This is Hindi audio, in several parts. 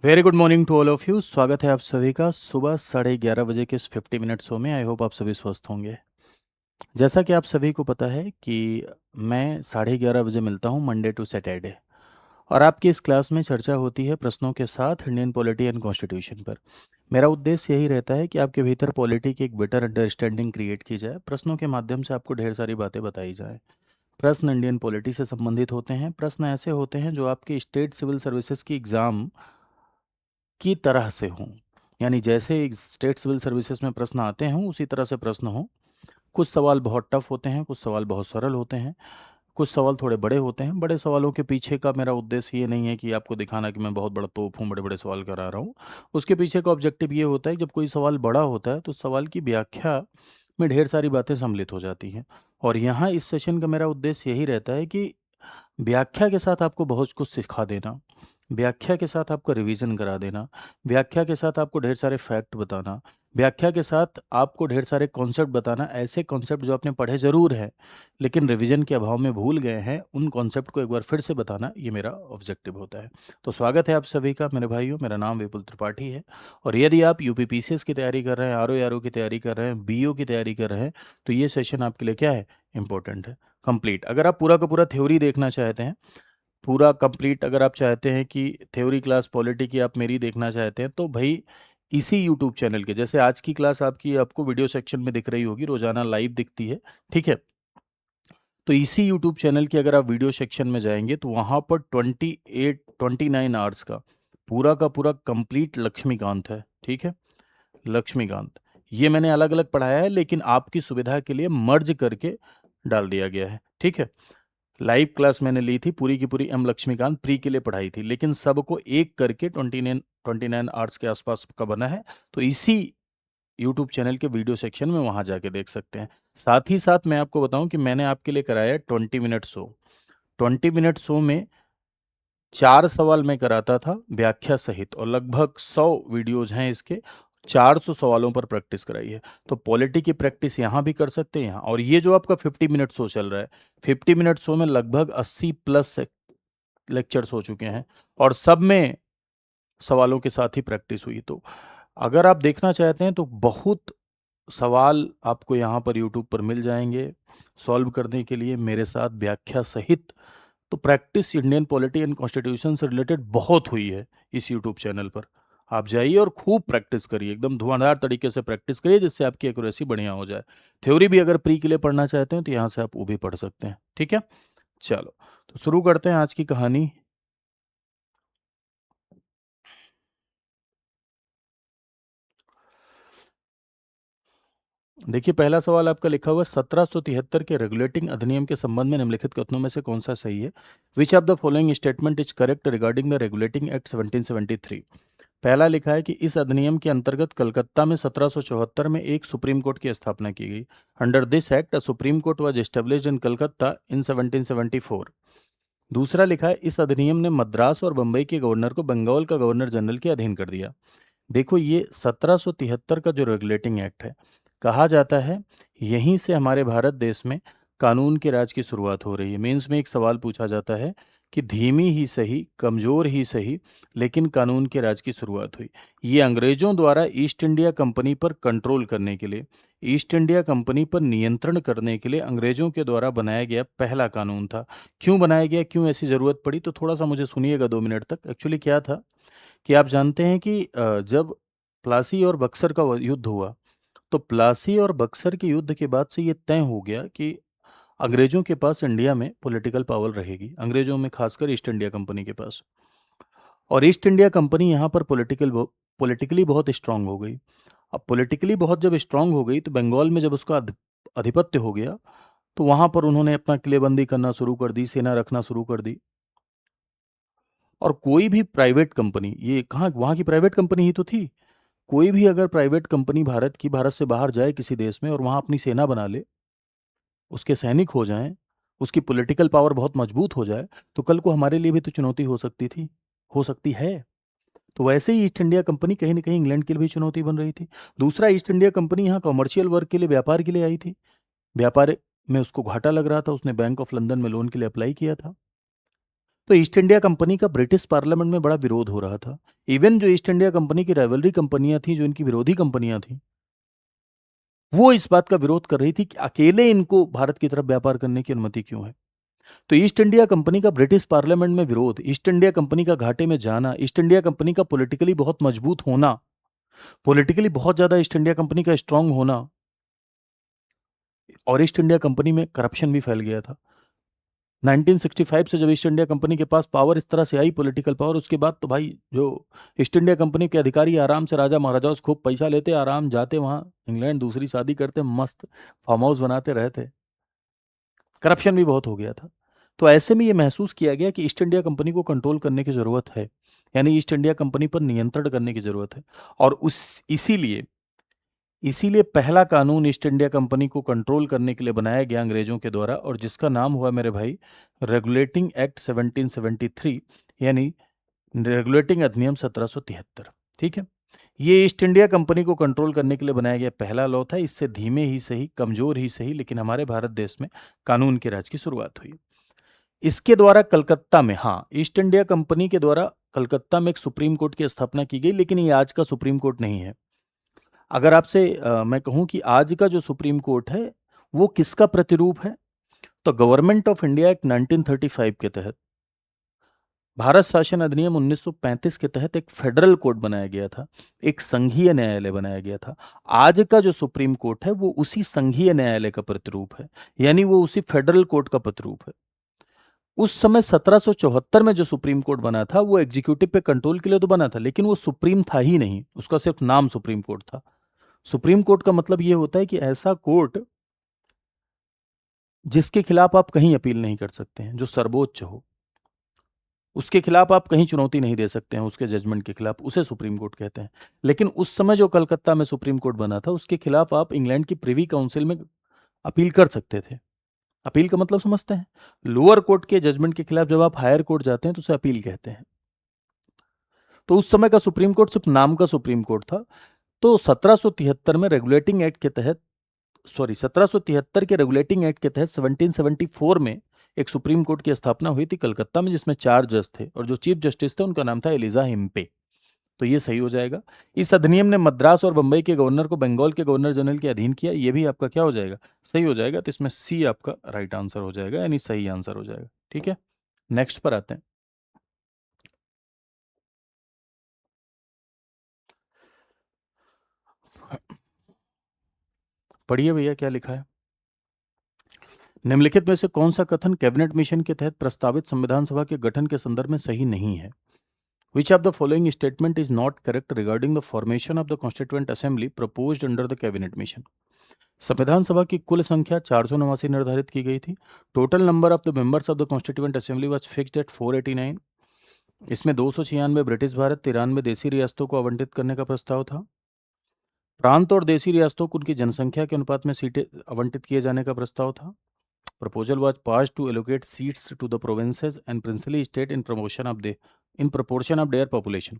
Very good morning to all of you. स्वागत है आप सभी का सुबह 11:30 बजे के इस 50 मिनट शो में। आई होप आप सभी स्वस्थ होंगे। जैसा कि आप सभी को पता है कि मैं 11:30 बजे मिलता हूँ मंडे टू सैटरडे, और आपकी इस क्लास में चर्चा होती है प्रश्नों के साथ इंडियन पॉलिटी एंड कॉन्स्टिट्यूशन पर। मेरा उद्देश्य यही रहता है कि आपके भीतर पॉलिटी की एक बेटर अंडरस्टैंडिंग क्रिएट की जाए। प्रश्नों के माध्यम से आपको ढेर सारी बातें बताई जाए। प्रश्न इंडियन पॉलिटी से संबंधित होते हैं। प्रश्न ऐसे होते हैं जो आपके स्टेट सिविल सर्विसेज की एग्ज़ाम की तरह से हों, यानी जैसे स्टेट सिविल सर्विसेज में प्रश्न आते हैं उसी तरह से प्रश्न हों। कुछ सवाल बहुत टफ होते हैं, कुछ सवाल बहुत सरल होते हैं, कुछ सवाल थोड़े बड़े होते हैं। बड़े सवालों के पीछे का मेरा उद्देश्य ये नहीं है कि आपको दिखाना कि मैं बहुत बड़ा तोप हूँ, बड़े बड़े सवाल करा रहा हूँ। उसके पीछे का ऑब्जेक्टिव ये होता है कि जब कोई सवाल बड़ा होता है तो उस सवाल की व्याख्या में ढेर सारी बातें सम्मिलित हो जाती हैं। और यहाँ इस सेशन का मेरा उद्देश्य यही रहता है कि व्याख्या के साथ आपको बहुत कुछ सिखा देना, व्याख्या के साथ आपको रिवीजन करा देना, व्याख्या के साथ आपको ढेर सारे फैक्ट बताना, व्याख्या के साथ आपको ढेर सारे कॉन्सेप्ट बताना, ऐसे कॉन्सेप्ट जो आपने पढ़े ज़रूर हैं लेकिन रिवीजन के अभाव में भूल गए हैं, उन कॉन्सेप्ट को एक बार फिर से बताना, ये मेरा ऑब्जेक्टिव होता है। तो स्वागत है आप सभी का मेरे भाइयों। मेरा नाम विपुल त्रिपाठी है, और यदि आप यूपीपीसीएस की तैयारी कर रहे हैं, आरओ की तैयारी कर रहे हैं, बीओ की तैयारी कर रहे हैं, तो ये सेशन आपके लिए क्या है, इंपॉर्टेंट है, कंप्लीट। अगर आप पूरा का पूरा थ्योरी देखना चाहते हैं, पूरा कंप्लीट अगर आप चाहते हैं कि थ्योरी क्लास पॉलिटी की आप मेरी देखना चाहते हैं, तो भाई इसी यूट्यूब चैनल के, जैसे आज की क्लास आपकी आपको वीडियो सेक्शन में दिख रही होगी, रोजाना लाइव दिखती है, ठीक है। तो इसी यूट्यूब चैनल की अगर आप वीडियो सेक्शन में जाएंगे तो वहाँ पर 29 आवर्स का पूरा कंप्लीट लक्ष्मीकांत है, ठीक है। लक्ष्मीकांत ये मैंने अलग अलग पढ़ाया है, लेकिन आपकी सुविधा के लिए मर्ज करके डाल दिया गया है, ठीक है। लाइव क्लास मैंने ली थी पूरी की पूरी, एम लक्ष्मीकांत प्री के लिए पढ़ाई थी, लेकिन सबको एक करके 29 आवर्स के आसपास का बना है। तो इसी यूट्यूब चैनल के वीडियो सेक्शन में वहां जाके देख सकते हैं। साथ ही साथ मैं आपको बताऊं कि मैंने आपके लिए कराया 20 मिनट शो। 20 मिनट शो में 4 सवाल मैं कराता था व्याख्या सहित, और लगभग 100 वीडियोज हैं इसके। 400 सवालों पर प्रैक्टिस कराई है। तो पॉलिटी की प्रैक्टिस यहाँ भी कर सकते हैं यहाँ। और ये जो आपका 50 मिनट शो चल रहा है, 50 मिनट शो में लगभग 80+ लेक्चर्स हो चुके हैं, और सब में सवालों के साथ ही प्रैक्टिस हुई। तो अगर आप देखना चाहते हैं तो बहुत सवाल आपको यहाँ पर यूट्यूब पर मिल जाएंगे सॉल्व करने के लिए मेरे साथ व्याख्या सहित। तो practice Indian polity and constitution से रिलेटेड बहुत हुई है इस यूट्यूब चैनल पर। आप जाइए और खूब प्रैक्टिस करिए, एकदम धुआंधार तरीके से प्रैक्टिस करिए, जिससे आपकी एक्यूरेसी बढ़िया हो जाए। थ्योरी भी अगर प्री के लिए पढ़ना चाहते हैं तो यहाँ से आप वो भी पढ़ सकते हैं, ठीक है। चलो, तो शुरू करते हैं आज की कहानी। देखिए, पहला सवाल आपका लिखा हुआ है, 1773 के रेगुलेटिंग अधिनियम के संबंध में निम्नलिखित कथनों में से कौन सा सही है? Which of the following statement is correct regarding the regulating act 1773? पहला लिखा है कि इस अधिनियम के अंतर्गत कलकत्ता में 1774 में एक सुप्रीम कोर्ट की स्थापना की गई। Under this act a supreme court was established in Calcutta in 1774। दूसरा लिखा है, इस अधिनियम ने मद्रास और बंबई के गवर्नर को बंगाल का गवर्नर जनरल के अधीन कर दिया। देखो, ये 1773 का जो रेगुलेटिंग एक्ट है, कहा जाता है यहीं से हमारे भारत देश में कानून के राज की शुरुआत हो रही है। मेंस में एक सवाल पूछा जाता है कि धीमी ही सही, कमज़ोर ही सही, लेकिन कानून के राज की शुरुआत हुई। ये अंग्रेज़ों द्वारा ईस्ट इंडिया कंपनी पर कंट्रोल करने के लिए, ईस्ट इंडिया कंपनी पर नियंत्रण करने के लिए अंग्रेज़ों के द्वारा बनाया गया पहला कानून था। क्यों बनाया गया, क्यों ऐसी ज़रूरत पड़ी, तो थोड़ा सा मुझे सुनिएगा 2 मिनट तक। एक्चुअली क्या था कि आप जानते हैं कि जब प्लासी और बक्सर का युद्ध हुआ, तो प्लासी और बक्सर के युद्ध के बाद से ये तय हो गया कि अंग्रेजों के पास इंडिया में पॉलिटिकल पावर रहेगी, अंग्रेजों में खासकर ईस्ट इंडिया कंपनी के पास। और ईस्ट इंडिया कंपनी यहाँ पर पॉलिटिकली बहुत स्ट्रांग हो गई। अब पॉलिटिकली बहुत जब स्ट्रांग हो गई, तो बंगाल में जब उसका आधिपत्य हो गया, तो वहाँ पर उन्होंने अपना किलेबंदी करना शुरू कर दी, सेना रखना शुरू कर दी। और कोई भी प्राइवेट कंपनी, ये कहाँ वहाँ की प्राइवेट कंपनी ही तो थी, कोई भी अगर प्राइवेट कंपनी भारत की, भारत से बाहर जाए किसी देश में और वहाँ अपनी सेना बना ले, उसके सैनिक हो जाएं, उसकी पॉलिटिकल पावर बहुत मजबूत हो जाए, तो कल को हमारे लिए भी तो चुनौती हो सकती थी, हो सकती है। तो वैसे ही ईस्ट इंडिया कंपनी कहीं ना कहीं इंग्लैंड के लिए भी चुनौती बन रही थी। दूसरा, ईस्ट इंडिया कंपनी यहाँ कमर्शियल वर्क के लिए, व्यापार के लिए आई थी। व्यापार में उसको घाटा लग रहा था, उसने बैंक ऑफ लंदन में लोन के लिए अप्लाई किया था। तो ईस्ट इंडिया कंपनी का ब्रिटिश पार्लियामेंट में बड़ा विरोध हो रहा था। इवन जो ईस्ट इंडिया कंपनी की राइवलरी कंपनियां थी, जो इनकी विरोधी कंपनियां थी, वो इस बात का विरोध कर रही थी कि अकेले इनको भारत की तरफ व्यापार करने की अनुमति क्यों है। तो ईस्ट इंडिया कंपनी का ब्रिटिश पार्लियामेंट में विरोध, ईस्ट इंडिया कंपनी का घाटे में जाना, ईस्ट इंडिया कंपनी का पॉलिटिकली बहुत मजबूत होना, पॉलिटिकली बहुत ज्यादा ईस्ट इंडिया कंपनी का स्ट्रांग होना, और ईस्ट इंडिया कंपनी में करप्शन भी फैल गया था। 1965 से जब ईस्ट इंडिया कंपनी के पास पावर इस तरह से आई, पॉलिटिकल पावर, उसके बाद तो भाई जो ईस्ट इंडिया कंपनी के अधिकारी आराम से राजा महाराजाओं से खूब पैसा लेते, आराम जाते वहां इंग्लैंड, दूसरी शादी करते, मस्त फार्म हाउस बनाते रहते। करप्शन भी बहुत हो गया था। तो ऐसे में ये महसूस किया गया कि ईस्ट इंडिया कंपनी को कंट्रोल करने की जरूरत है, यानी ईस्ट इंडिया कंपनी पर नियंत्रण करने की जरूरत है। और उस इसीलिए इसीलिए पहला कानून ईस्ट इंडिया कंपनी को कंट्रोल करने के लिए बनाया गया अंग्रेजों के द्वारा, और जिसका नाम हुआ मेरे भाई रेगुलेटिंग एक्ट 1773, यानी रेगुलेटिंग अधिनियम 1773। ठीक है, ये ईस्ट इंडिया कंपनी को कंट्रोल करने के लिए बनाया गया पहला लॉ था। इससे धीमे ही सही, कमजोर ही सही, लेकिन हमारे भारत देश में कानून के राज की शुरुआत हुई। इसके द्वारा कलकत्ता में, हाँ, ईस्ट इंडिया कंपनी के द्वारा कलकत्ता में एक सुप्रीम कोर्ट की स्थापना की गई, लेकिन ये आज का सुप्रीम कोर्ट नहीं है। अगर आपसे मैं कहूं कि आज का जो सुप्रीम कोर्ट है वो किसका प्रतिरूप है, तो गवर्नमेंट ऑफ इंडिया एक्ट 1935 के तहत, भारत शासन अधिनियम 1935 के तहत एक फेडरल कोर्ट बनाया गया था, एक संघीय न्यायालय बनाया गया था। आज का जो सुप्रीम कोर्ट है वो उसी संघीय न्यायालय का प्रतिरूप है, यानी वो उसी फेडरल कोर्ट का प्रतिरूप है। उस समय 1774 में जो सुप्रीम कोर्ट बना था वो एग्जीक्यूटिव पे कंट्रोल के लिए तो बना था, लेकिन वो सुप्रीम था ही नहीं, उसका सिर्फ नाम सुप्रीम कोर्ट था। सुप्रीम कोर्ट का मतलब यह होता है कि ऐसा कोर्ट जिसके खिलाफ आप कहीं अपील नहीं कर सकते हैं, जो सर्वोच्च हो, उसके खिलाफ आप कहीं चुनौती नहीं दे सकते हैं, उसके जजमेंट के खिलाफ, उसे सुप्रीम कोर्ट कहते हैं। लेकिन उस समय जो कलकत्ता में सुप्रीम कोर्ट बना था उसके खिलाफ आप इंग्लैंड की प्रिवी काउंसिल में अपील कर सकते थे। अपील का मतलब समझते हैं, लोअर कोर्ट के जजमेंट के खिलाफ जब आप हायर कोर्ट जाते हैं तो उसे अपील कहते हैं। तो उस समय का सुप्रीम कोर्ट सिर्फ नाम का सुप्रीम कोर्ट था। तो 1773 में रेगुलेटिंग एक्ट के तहत, 1773 के रेगुलेटिंग एक्ट के तहत 1774 में एक सुप्रीम कोर्ट की स्थापना हुई थी कलकत्ता में, जिसमें 4 जज थे, और जो चीफ जस्टिस थे उनका नाम था एलिजा हिम्पे। तो ये सही हो जाएगा। इस अधिनियम ने मद्रास और बंबई के गवर्नर को बंगाल के गवर्नर जनरल के अधीन किया, ये भी आपका क्या हो जाएगा, सही हो जाएगा। तो इसमें सी आपका राइट आंसर हो जाएगा, यानी सही आंसर हो जाएगा। ठीक है, नेक्स्ट पर आते हैं। पढ़िए भैया क्या लिखा है। निम्नलिखित में से कौन सा कथन कैबिनेट मिशन के तहत प्रस्तावित संविधान सभा के गठन के संदर्भ में सही नहीं है? Which of the following statement is not correct regarding the formation of the Constituent Assembly proposed under the Cabinet Mission? संविधान सभा की कुल संख्या 489 निर्धारित की गई थी। Total number of the members of the constituent assembly was fixed at 489। इसमें 296 ब्रिटिश भारत, 93 देसी रियासतों को आवंटित करने का प्रस्ताव था। प्रांत और देसी रियासतों को उनकी जनसंख्या के अनुपात में सीटें आवंटित किए जाने का प्रस्ताव था। Proposal was passed to allocate seats to the provinces and princely state in in proportion of their population.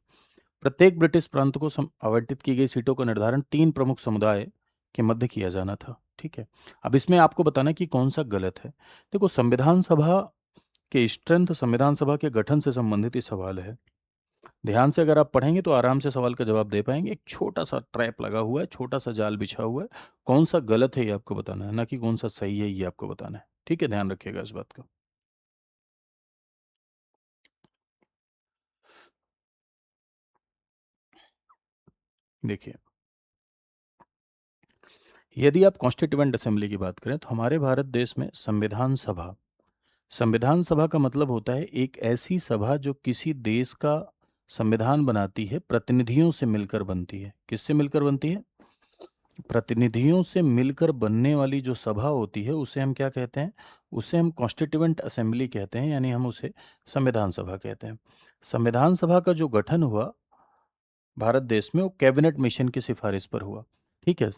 प्रत्येक ब्रिटिश प्रांत को आवंटित की गई सीटों का निर्धारण 3 प्रमुख समुदाय के मध्य किया जाना था। ठीक है, अब इसमें आपको बताना कि कौन सा गलत है। देखो, संविधान सभा के स्ट्रेंथ, संविधान सभा के गठन से संबंधित ही सवाल है। ध्यान से अगर आप पढ़ेंगे तो आराम से सवाल का जवाब दे पाएंगे। एक छोटा सा ट्रैप लगा हुआ है, छोटा सा जाल बिछा हुआ है। कौन सा गलत है ये आपको बताना है, ना कि कौन सा सही है ये आपको बताना है। ठीक है, ध्यान रखिएगा इस बात का। देखिए, यदि आप कॉन्स्टिट्यूएंट असेंबली की बात करें तो हमारे भारत देश में संविधान सभा का मतलब होता है एक ऐसी सभा जो किसी देश का संविधान बनाती है, प्रतिनिधियों से मिलकर बनती है। किससे मिलकर बनती है? प्रतिनिधियों से मिलकर बनने वाली जो सभा होती है उसे हम क्या कहते हैं? उसे हम कॉन्स्टिट्यूएंट असेंबली कहते हैं, यानी हम उसे संविधान सभा कहते हैं। संविधान सभा का जो गठन हुआ भारत देश में वो कैबिनेट मिशन की सिफारिश पर हुआ। ठीक है,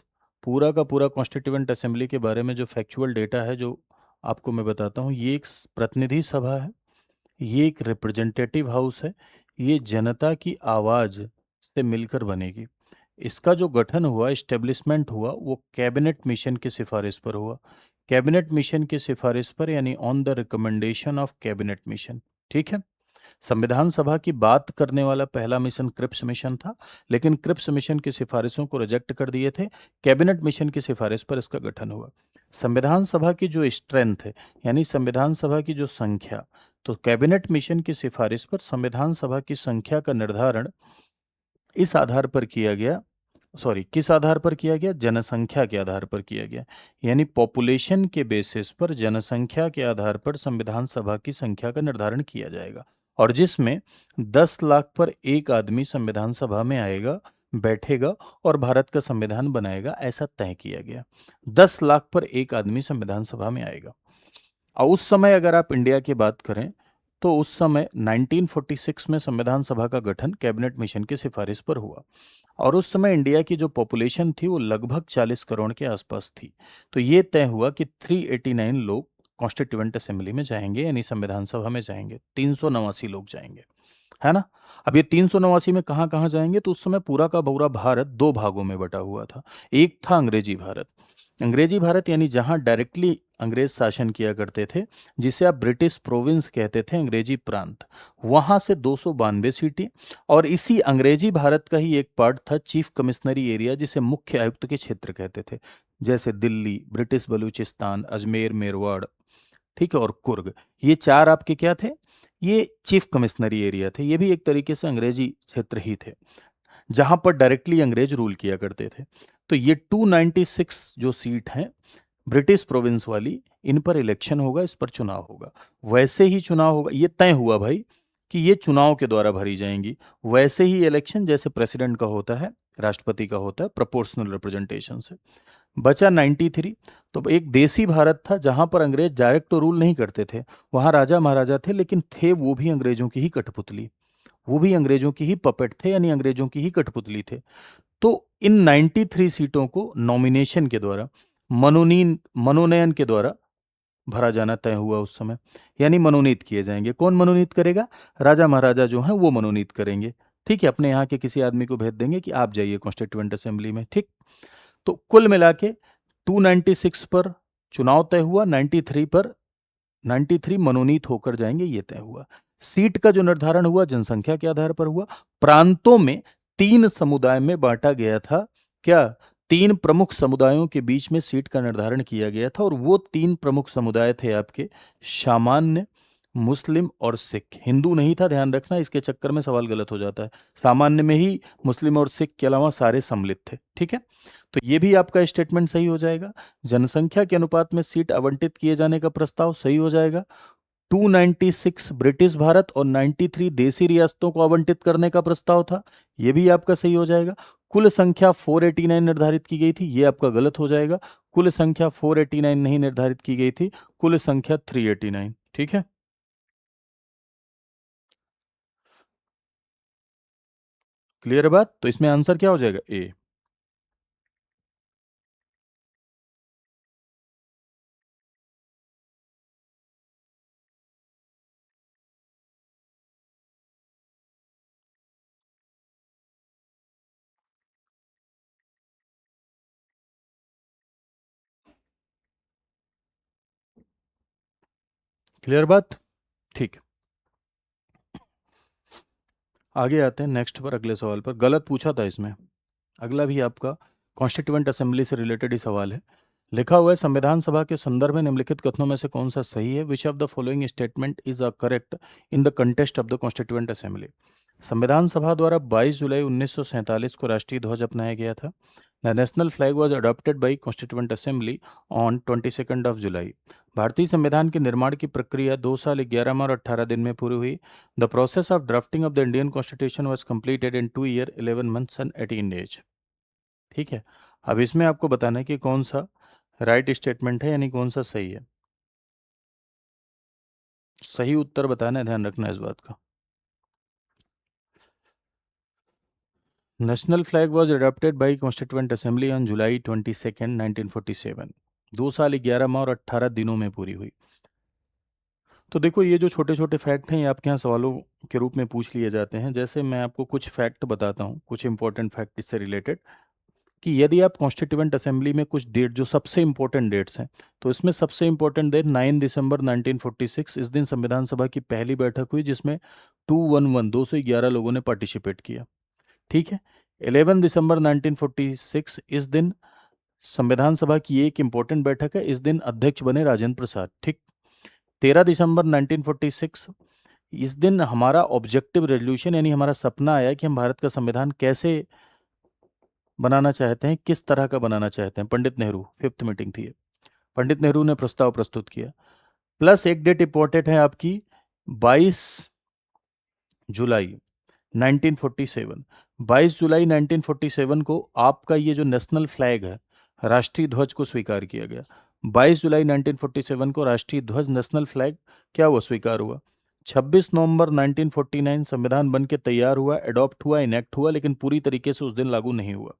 पूरा का पूरा कॉन्स्टिट्यूएंट असेंबली के बारे में जो फैक्चुअल डेटा है जो आपको मैं बताता हूँ, ये एक प्रतिनिधि सभा है, ये एक रिप्रेजेंटेटिव हाउस है, ये जनता की आवाज़ से मिलकर बनेगी। इसका जो गठन हुआ, इस्टेब्लिशमेंट हुआ, वो कैबिनेट मिशन की सिफारिश पर हुआ। कैबिनेट मिशन की सिफारिश पर, यानी on the recommendation of cabinet mission. ठीक है। संविधान सभा की बात करने वाला पहला मिशन क्रिप्स मिशन था, लेकिन क्रिप्स मिशन की सिफारिशों को रिजेक्ट कर दिए थे। कैबिनेट मिशन की सिफारिश पर इसका गठन हुआ। संविधान सभा की जो स्ट्रेंथ है, यानी संविधान सभा की जो संख्या, तो कैबिनेट मिशन की सिफारिश पर संविधान सभा की संख्या का निर्धारण इस आधार पर किया गया, सॉरी किस आधार पर किया गया, जनसंख्या के आधार पर किया गया। यानी पॉपुलेशन के बेसिस पर, जनसंख्या के आधार पर संविधान सभा की संख्या का निर्धारण किया जाएगा, और जिसमें 10 लाख पर एक आदमी संविधान सभा में आएगा, बैठेगा और भारत का संविधान बनाएगा, ऐसा तय किया गया। 10 लाख पर एक आदमी संविधान सभा में आएगा। और उस समय अगर आप इंडिया की बात करें, तो उस समय 1946 में संविधान सभा का गठन कैबिनेट मिशन की सिफारिश पर हुआ, और उस समय इंडिया की जो पॉपुलेशन थी वो लगभग 40 करोड़ के आसपास थी। तो ये तय हुआ कि 389 लोग कॉन्स्टिट्यूएंट असेंबली में जाएंगे, यानी संविधान सभा में जाएंगे, 389 लोग जाएंगे, है ना। अब ये 389 में कहाँ कहाँ जाएंगे, तो उस समय पूरा का पूरा भारत दो भागों में बटा हुआ था। एक था अंग्रेजी भारत। अंग्रेजी भारत यानी जहां डायरेक्टली अंग्रेज शासन किया करते थे, जिसे आप ब्रिटिश प्रोविंस कहते थे, अंग्रेजी प्रांत, वहां से 292 सीटें। और इसी अंग्रेजी भारत का ही एक पार्ट था चीफ कमिश्नरी एरिया, जिसे मुख्य आयुक्त के क्षेत्र कहते थे, जैसे दिल्ली, ब्रिटिश बलूचिस्तान, अजमेर, मेरवाड़, ठीक है, और कुर्ग। ये चार आपके क्या थे, ये चीफ कमिश्नरी एरिया थे। ये भी एक तरीके से अंग्रेजी क्षेत्र ही थे, जहां पर डायरेक्टली अंग्रेज रूल किया करते थे। तो ये 296 जो सीट हैं ब्रिटिश प्रोविंस वाली, इन पर इलेक्शन होगा, इस पर चुनाव होगा। वैसे ही चुनाव होगा, ये तय हुआ भाई कि ये चुनाव के द्वारा भरी जाएंगी। वैसे ही इलेक्शन जैसे प्रेसिडेंट का होता है, राष्ट्रपति का होता है, प्रोपोर्शनल रिप्रेजेंटेशन से। बचा 93। तो एक देसी भारत था जहां पर अंग्रेज डायरेक्ट तो रूल नहीं करते थे, वहां राजा महाराजा थे, लेकिन थे वो भी अंग्रेजों की ही कठपुतली, वो भी अंग्रेजों की ही पपेट थे, यानी अंग्रेजों की ही कठपुतली थे। तो इन 93 सीटों को नॉमिनेशन के द्वारा, मनोनयन के द्वारा भरा जाना तय हुआ उस समय। यानी मनोनीत किए जाएंगे। कौन मनोनीत करेगा, राजा महाराजा जो हैं वो मनोनीत करेंगे। ठीक है, अपने यहाँ के किसी आदमी को भेज देंगे कि आप जाइए कॉन्स्टिट्यूएंट असेंबली में। ठीक, तो कुल मिला के 296 पर चुनाव तय हुआ, 93 पर 93 मनोनीत होकर जाएंगे, ये तय हुआ। सीट का जो निर्धारण हुआ जनसंख्या के आधार पर हुआ। प्रांतों में तीन समुदाय में बांटा गया था। क्या, तीन प्रमुख समुदायों के बीच में सीट का निर्धारण किया गया था, और वो तीन प्रमुख समुदाय थे आपके सामान्य, मुस्लिम और सिख। हिंदू नहीं था, ध्यान रखना, इसके चक्कर में सवाल गलत हो जाता है। सामान्य में ही मुस्लिम और सिख के अलावा सारे सम्मिलित थे। ठीक है, तो ये भी आपका स्टेटमेंट सही हो जाएगा। जनसंख्या के अनुपात में सीट आवंटित किए जाने का प्रस्ताव सही हो जाएगा। 296 ब्रिटिश भारत और 93 देसी रियासतों को आवंटित करने का प्रस्ताव था, यह भी आपका सही हो जाएगा। कुल संख्या 489 निर्धारित की गई थी, यह आपका गलत हो जाएगा। कुल संख्या 489 नहीं निर्धारित की गई थी, कुल संख्या 389। ठीक है, क्लियर है बात। तो इसमें आंसर क्या हो जाएगा, ए। क्लियर बात, ठीक। आगे आते हैं नेक्स्ट पर, अगले सवाल पर। गलत पूछा था इसमें, अगला भी आपका कॉन्स्टिट्यूएंट असेंबली से रिलेटेड ही सवाल है। लिखा हुआ है, संविधान सभा के संदर्भ में निम्नलिखित कथनों में से कौन सा सही है, which of the following statement is a correct in the contest of the constituent assembly. संविधान सभा द्वारा 22 जुलाई 1947 को राष्ट्रीय ध्वज अपनाया गया था। The national flag was adopted by constituent assembly on 22 of July. भारतीय संविधान के निर्माण की प्रक्रिया 2 साल 11 माह और 18 दिन में पूरी हुई। The process of drafting of the Indian constitution was completed in 2 year 11 months and 18 days। ठीक है, अब इसमें आपको बताना है कि कौन सा राइट स्टेटमेंट है, यानी कौन सा सही है। सही उत्तर बताना है, ध्यान रखना है इस बात का। National flag was adopted by constituent assembly on July 22 1947। 2 साल 11 माह और 18 दिनों में पूरी हुई। तो देखो, ये जो छोटे छोटे फैक्ट हैं, ये आपके यहाँ सवालों के रूप में पूछ लिए जाते हैं। जैसे मैं आपको कुछ फैक्ट बताता हूँ, कुछ इंपॉर्टेंट फैक्ट इससे रिलेटेड। कि यदि आप कॉन्स्टिट्यूएंट असेंबली में कुछ डेट जो सबसे इंपॉर्टेंट डेट्स हैं, तो इसमें सबसे इंपॉर्टेंट डेट 9 दिसंबर 1946, इस दिन संविधान सभा की पहली बैठक हुई जिसमें 211 लोगों ने पार्टिसिपेट किया। ठीक है। 11 दिसंबर 1946, इस दिन संविधान सभा की एक इंपॉर्टेंट बैठक है, इस दिन अध्यक्ष बने राजेंद्र प्रसाद। ठीक। 13 दिसंबर 1946, इस दिन हमारा ऑब्जेक्टिव रेजोल्यूशन यानी हमारा सपना आया कि हम भारत का संविधान कैसे बनाना चाहते हैं, किस तरह का बनाना चाहते हैं। पंडित नेहरू, फिफ्थ मीटिंग थी ये। पंडित नेहरू ने प्रस्ताव प्रस्तुत किया। प्लस एक डेट इंपॉर्टेंट है आपकी, 22 जुलाई 1947। 22 जुलाई 1947 को आपका ये जो नेशनल फ्लैग है, राष्ट्रीय ध्वज को स्वीकार किया गया। 22 जुलाई 1947 को राष्ट्रीय ध्वज, नेशनल फ्लैग क्या हुआ, स्वीकार हुआ। 26 नवंबर 1949 संविधान बन के तैयार हुआ, एडॉप्ट हुआ, इनेक्ट हुआ, लेकिन पूरी तरीके से उस दिन लागू नहीं हुआ।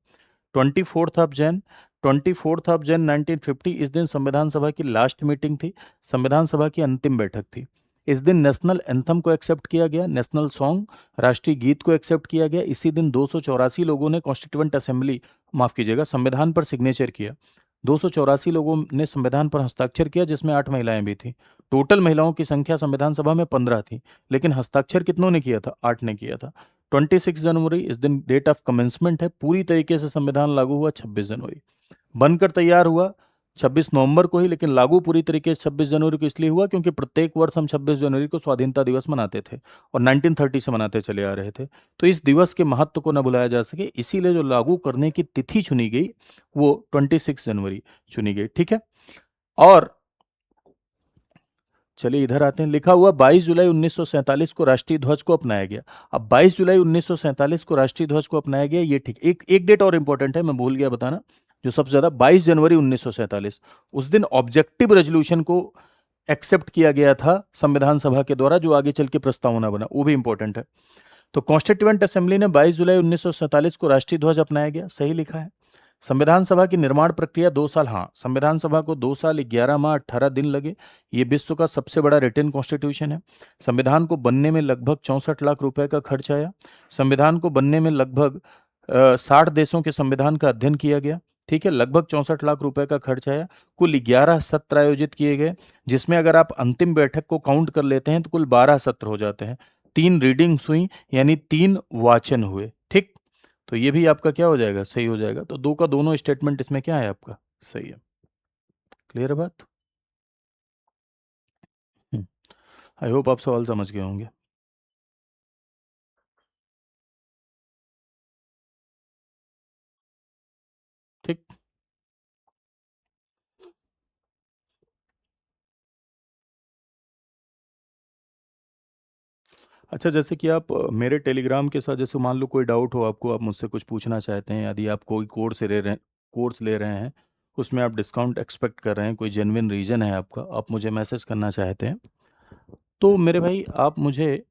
24 ऑफ जैन 1950, इस दिन संविधान सभा की लास्ट मीटिंग थी, संविधान सभा की अंतिम बैठक थी। इस दिन नेशनल एंथम को एक्सेप्ट किया गया, नेशनल सॉन्ग, राष्ट्रीय गीत को एक्सेप्ट किया गया। इसी दिन 284 लोगों ने कॉन्स्टिट्यूएंट असेंबली, माफ कीजिएगा, संविधान पर सिग्नेचर किया। 284 लोगों ने संविधान पर हस्ताक्षर किया, जिसमें 8 महिलाएं भी थी। टोटल महिलाओं की संख्या संविधान सभा में 15 थी, लेकिन हस्ताक्षर कितनों ने किया था, 8 ने किया था। 26 जनवरी, इस दिन डेट ऑफ कमेंसमेंट है, पूरी तरीके से संविधान लागू हुआ 26 जनवरी। बनकर तैयार हुआ 26 नवंबर को ही, लेकिन लागू पूरी तरीके से 26 जनवरी को इसलिए हुआ क्योंकि प्रत्येक वर्ष हम 26 जनवरी को स्वाधीनता दिवस मनाते थे और 1930 से मनाते चले आ रहे थे। तो इस दिवस के महत्व को न भुलाया जा सके, इसीलिए जो लागू करने की तिथि चुनी गई वो 26 जनवरी चुनी गई। ठीक है। और चलिए इधर आते हैं, लिखा हुआ 22 जुलाई 1947 को राष्ट्रीय ध्वज को अपनाया गया। अब 22 जुलाई 1947 को राष्ट्रीय ध्वज को अपनाया गया, ये ठीक। एक डेट और इंपॉर्टेंट है, मैं भूल गया बताना, जो सबसे ज्यादा, 22 जनवरी 1947, उस दिन ऑब्जेक्टिव रेजोल्यूशन को एक्सेप्ट किया गया था संविधान सभा के द्वारा, जो आगे चल के प्रस्तावना बना, वो भी इंपॉर्टेंट है। तो कॉन्स्टिट्यूएंट असेंबली ने 22 जुलाई 1947 को राष्ट्रीय ध्वज अपनाया गया, सही लिखा है। संविधान सभा की निर्माण प्रक्रिया 2 साल, हाँ, संविधान सभा को 2 साल 11 माह 18 दिन लगे। ये विश्व का सबसे बड़ा रिटन कॉन्स्टिट्यूशन है। संविधान को बनने में लगभग 64 लाख रुपए का खर्च आया। संविधान को बनने में लगभग 60 देशों के संविधान का अध्ययन किया गया। ठीक है, लगभग 64 लाख रुपए का खर्च आया। कुल 11 सत्र आयोजित किए गए, जिसमें अगर आप अंतिम बैठक को काउंट कर लेते हैं तो कुल 12 सत्र हो जाते हैं। 3 रीडिंग्स हुई, यानी 3 वाचन हुए। ठीक। तो ये भी आपका क्या हो जाएगा, सही हो जाएगा। तो दो का दोनों स्टेटमेंट इसमें क्या है आपका, सही है। क्लियर है बात? आई होप आप सवाल समझ गए होंगे। ठीक। अच्छा, जैसे कि आप मेरे टेलीग्राम के साथ, जैसे मान लो कोई डाउट हो आपको, आप मुझसे कुछ पूछना चाहते हैं, यदि आप कोई कोर्स ले रहे हैं, उसमें आप डिस्काउंट एक्सपेक्ट कर रहे हैं, कोई जेन्युइन रीज़न है आपका, आप मुझे मैसेज करना चाहते हैं, तो मेरे भाई आप मुझे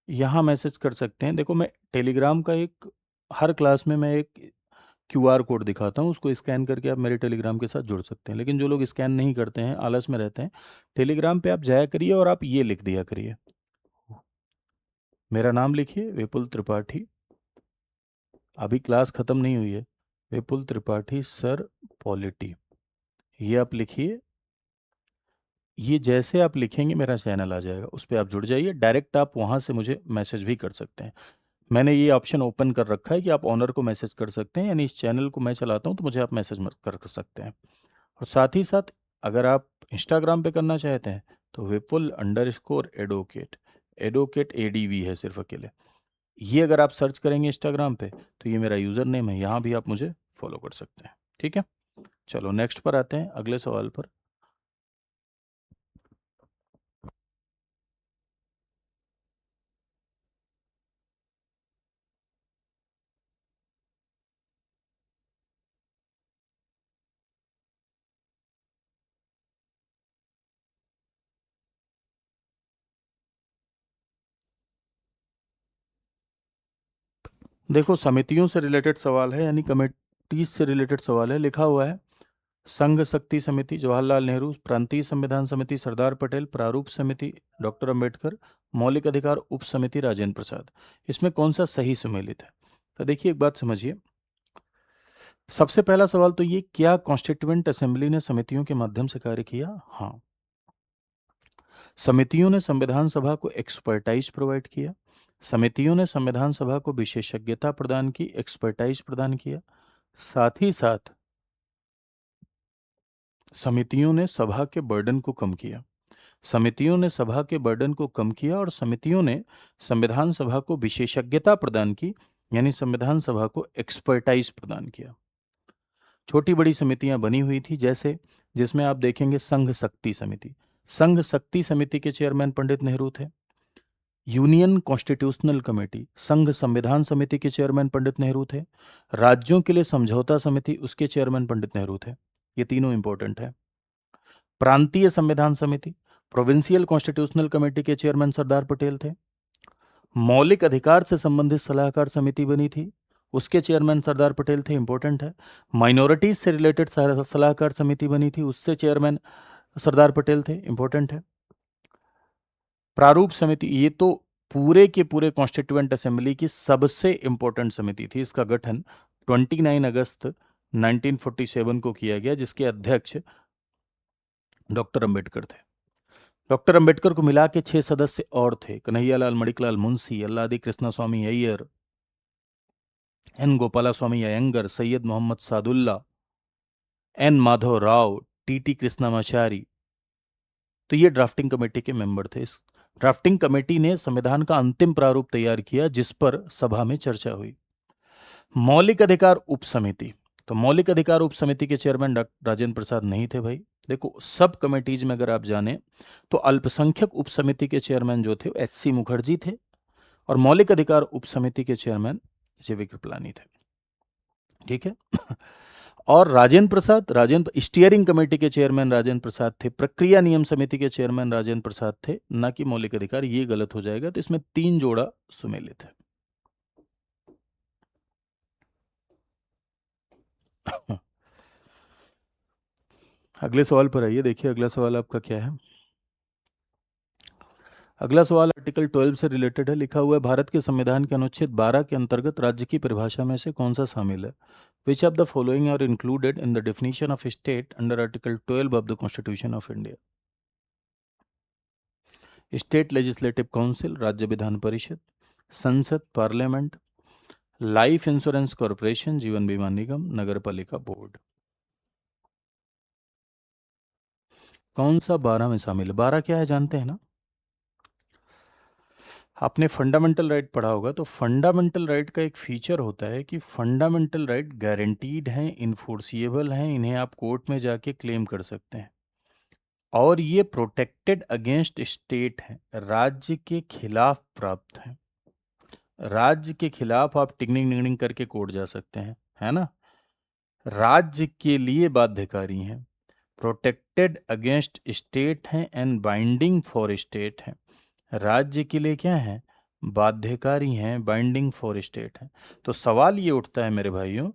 यहाँ मैसेज कर सकते हैं। देखो, मैं टेलीग्राम का एक, हर क्लास में मैं एक क्यूआर कोड दिखाता हूँ, उसको स्कैन करके आप मेरे टेलीग्राम के साथ जुड़ सकते हैं। लेकिन जो लोग स्कैन नहीं करते हैं, आलस में रहते हैं, टेलीग्राम पे आप जाया करिए और आप ये लिख दिया करिए, मेरा नाम लिखिए, विपुल त्रिपाठी। अभी क्लास ख़त्म नहीं हुई है। विपुल त्रिपाठी सर, पॉलिटी, ये आप लिखिए। ये जैसे आप लिखेंगे मेरा चैनल आ जाएगा, उस पर आप जुड़ जाइए। डायरेक्ट आप वहाँ से मुझे मैसेज भी कर सकते हैं। मैंने ये ऑप्शन ओपन कर रखा है कि आप ऑनर को मैसेज कर सकते हैं, यानी इस चैनल को मैं चलाता हूँ तो मुझे आप मैसेज कर सकते हैं। और साथ ही साथ अगर आप इंस्टाग्राम पे करना चाहते हैं तो विपुल_एडवोकेट, एडवोकेट ADV है सिर्फ अकेले, ये अगर आप सर्च करेंगे इंस्टाग्राम पे तो ये मेरा यूज़र नेम है, यहाँ भी आप मुझे फॉलो कर सकते हैं। ठीक है, चलो नेक्स्ट पर आते हैं, अगले सवाल पर। देखो, समितियों से रिलेटेड सवाल है, यानी कमेटीज से रिलेटेड सवाल है। लिखा हुआ है संघ शक्ति समिति जवाहरलाल नेहरू, प्रांतीय संविधान समिति सरदार पटेल, प्रारूप समिति डॉक्टर अंबेडकर, मौलिक अधिकार उप समिति राजेंद्र प्रसाद। इसमें कौन सा सही सुमेलित है? तो देखिए, एक बात समझिए, सबसे पहला सवाल तो ये, क्या कॉन्स्टिट्यूएंट असेंबली ने समितियों के माध्यम से कार्य किया? हाँ। समितियों ने संविधान सभा को एक्सपर्टाइज प्रोवाइड किया। समितियों ने संविधान सभा को विशेषज्ञता प्रदान की, एक्सपर्टाइज प्रदान किया। साथ ही साथ समितियों ने सभा के बर्डन को कम किया। समितियों ने सभा के बर्डन को कम किया और समितियों ने संविधान सभा को विशेषज्ञता प्रदान की, यानी संविधान सभा को एक्सपर्टाइज प्रदान किया। छोटी बड़ी समितियां बनी हुई थी, जैसे जिसमें आप देखेंगे संघ शक्ति समिति। संघ शक्ति समिति के चेयरमैन पंडित नेहरू थे। यूनियन कॉन्स्टिट्यूशनल कमेटी, संघ संविधान समिति के चेयरमैन पंडित नेहरू थे। राज्यों के लिए समझौता समिति, उसके चेयरमैन पंडित नेहरू थे। ये तीनों इंपॉर्टेंट है। प्रांतीय संविधान समिति, प्रोविंशियल कॉन्स्टिट्यूशनल कमेटी के चेयरमैन सरदार पटेल थे। मौलिक अधिकार से संबंधित सलाहकार समिति बनी थी, उसके चेयरमैन सरदार पटेल थे, इंपॉर्टेंट है। माइनॉरिटीज से रिलेटेड सलाहकार समिति बनी थी, उससे चेयरमैन सरदार पटेल थे, इंपॉर्टेंट है। प्रारूप समिति, ये तो पूरे के पूरे कॉन्स्टिट्यूएंट असेंबली की सबसे इंपॉर्टेंट समिति थी। इसका गठन 29 अगस्त 1947 को किया गया, जिसके अध्यक्ष डॉक्टर अंबेडकर थे। डॉक्टर अंबेडकर को मिला के 6 सदस्य और थे: कन्हैयालाल मणिकलाल मुंशी, अल्लादी कृष्णा स्वामी अय्यर, एन गोपाला स्वामी अयंगर, सैयद मोहम्मद सादुल्ला, एन माधव राव, टी कृष्णामाचारी। तो ये ड्राफ्टिंग कमेटी के मेंबर थे। इस ड्राफ्टिंग कमेटी ने संविधान का अंतिम प्रारूप तैयार किया, जिस पर सभा में चर्चा हुई। मौलिक अधिकार उप समिति, तो मौलिक अधिकार उप समिति के चेयरमैन डॉक्टर राजेंद्र प्रसाद नहीं थे भाई। देखो, सब कमेटीज में अगर आप जाने तो अल्पसंख्यक उप समिति के चेयरमैन जो थे एस.सी. मुखर्जी थे, और मौलिक अधिकार उप समिति के चेयरमैन जे.वी. कृपलानी थे। ठीक है। और राजेंद्र स्टीयरिंग कमेटी के चेयरमैन राजेंद्र प्रसाद थे। प्रक्रिया नियम समिति के चेयरमैन राजेंद्र प्रसाद थे, ना कि मौलिक अधिकार। ये गलत हो जाएगा, तो इसमें 3 जोड़ा सुमेलित है। अगले सवाल पर आइए। देखिए अगला सवाल आपका क्या है। अगला सवाल आर्टिकल 12 से रिलेटेड है। लिखा हुआ है, भारत के संविधान के अनुच्छेद 12 के अंतर्गत राज्य की परिभाषा में से कौन सा शामिल है? Which of the following are included in the definition of state under article 12 of the constitution of India? State legislative council, राज्य विधान परिषद, संसद पार्लियामेंट, लाइफ इंश्योरेंस कॉरपोरेशन, जीवन बीमा निगम, नगर पालिका बोर्ड। कौन सा 12 में शामिल है? 12 क्या है जानते हैं ना? आपने फंडामेंटल राइट पढ़ा होगा, तो फंडामेंटल राइट का एक फीचर होता है कि फंडामेंटल राइट गारंटीड हैं, इन्फोर्सिएबल हैं, इन्हें आप कोर्ट में जाके क्लेम कर सकते हैं, और ये प्रोटेक्टेड अगेंस्ट स्टेट हैं, राज्य के खिलाफ प्राप्त हैं। राज्य के खिलाफ आप टिंगनिंग निंगनिंग करके कोर्ट जा सकते हैं, है ना? राज्य के लिए बाध्यकारी हैं, प्रोटेक्टेड अगेंस्ट स्टेट हैं, एंड बाइंडिंग फॉर स्टेट हैं। राज्य के लिए क्या है? बाध्यकारी हैं, बाइंडिंग फॉर स्टेट हैं। तो सवाल ये उठता है मेरे भाइयों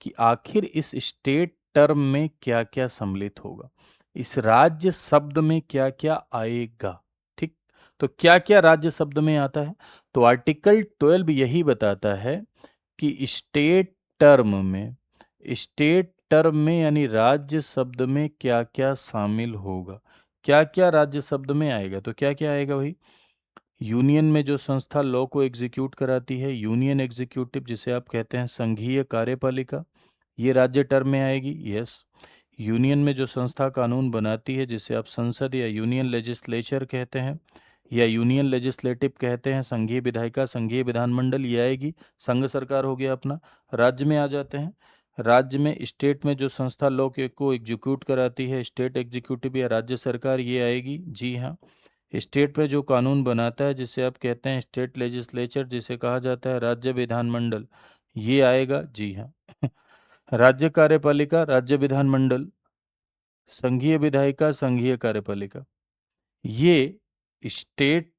कि आखिर इस स्टेट टर्म में क्या क्या सम्मिलित होगा, इस राज्य शब्द में क्या क्या आएगा। ठीक, तो क्या क्या राज्य शब्द में आता है? तो आर्टिकल 12 यही बताता है कि स्टेट टर्म में यानी राज्य शब्द में क्या क्या शामिल होगा। क्या क्या राज्य शब्द में आएगा? तो क्या क्या आएगा भाई? यूनियन में जो संस्था लॉ को एग्जीक्यूट कराती है, यूनियन एग्जीक्यूटिव, जिसे आप कहते हैं संघीय कार्यपालिका, ये राज्य टर्म में आएगी। यस। यूनियन में जो संस्था कानून बनाती है, जिसे आप संसद या यूनियन लेजिस्लेचर कहते हैं, या यूनियन लेजिस्लेटिव कहते हैं, संघीय विधायिका, संघीय विधानमंडल, ये आएगी। संघ सरकार हो गया अपना। राज्य में आ जाते हैं। राज्य में स्टेट में जो संस्था लॉ को एग्जीक्यूट कराती है, स्टेट एग्जीक्यूटिव या राज्य सरकार, ये आएगी। जी हाँ। स्टेट में जो कानून बनाता है, जिसे आप कहते हैं स्टेट लेजिस्लेचर, जिसे कहा जाता है राज्य विधानमंडल, ये आएगा। जी हाँ। राज्य कार्यपालिका, राज्य विधानमंडल, संघीय विधायिका, संघीय कार्यपालिका, ये स्टेट